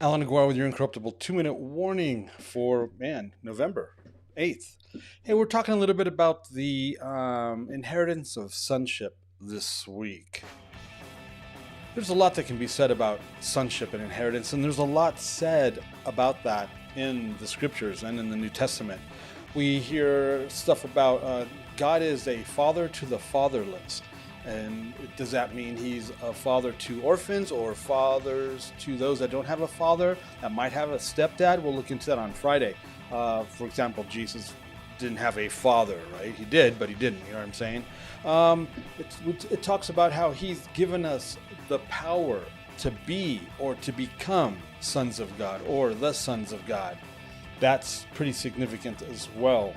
Allan Aguirre with your Incorruptible 2-minute warning for, November 8th. Hey, we're talking a little bit about the inheritance of sonship this week. There's a lot that can be said about sonship and inheritance, and there's a lot said about that in the scriptures and in the New Testament. We hear stuff about God is a father to the fatherless. And does that mean he's a father to orphans or fathers to those that don't have a father, that might have a stepdad? We'll look into that on Friday. For example, Jesus didn't have a father, right? He did, but he didn't. You know what I'm saying? It talks about how he's given us the power to be or to become sons of God or the sons of God. That's pretty significant as well.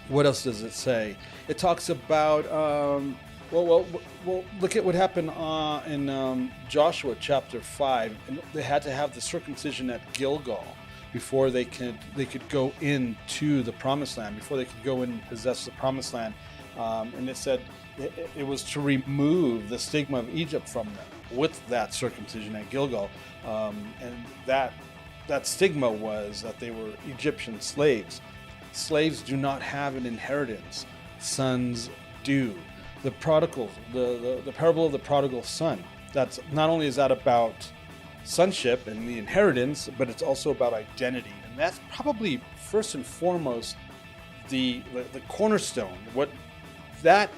What else does it say? It talks about... Well, look at what happened in Joshua chapter 5. And they had to have the circumcision at Gilgal before they could go into the promised land, before they could go in and possess the promised land. And it said it was to remove the stigma of Egypt from them with that circumcision at Gilgal. And that stigma was that they were Egyptian slaves. Slaves do not have an inheritance. Sons do. The prodigal, the parable of the prodigal son. That's not only is that about sonship and the inheritance, but it's also about identity, and that's probably first and foremost the cornerstone. What that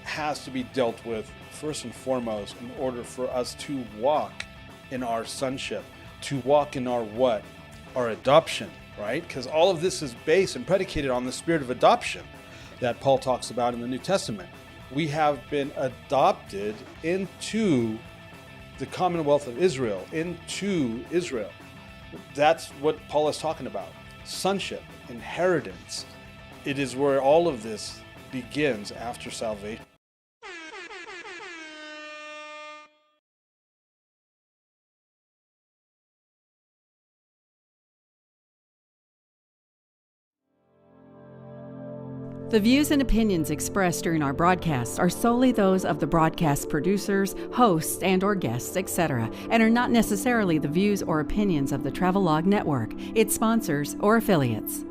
has to be dealt with first and foremost in order for us to walk in our sonship, to walk in our adoption, right? Because all of this is based and predicated on the spirit of adoption that Paul talks about in the New Testament. We have been adopted into the Commonwealth of Israel, into Israel. That's what Paul is talking about. Sonship, inheritance. It is where all of this begins after salvation. The views and opinions expressed during our broadcasts are solely those of the broadcast producers, hosts, and/or guests, etc., and are not necessarily the views or opinions of the Travelog Network, its sponsors, or affiliates.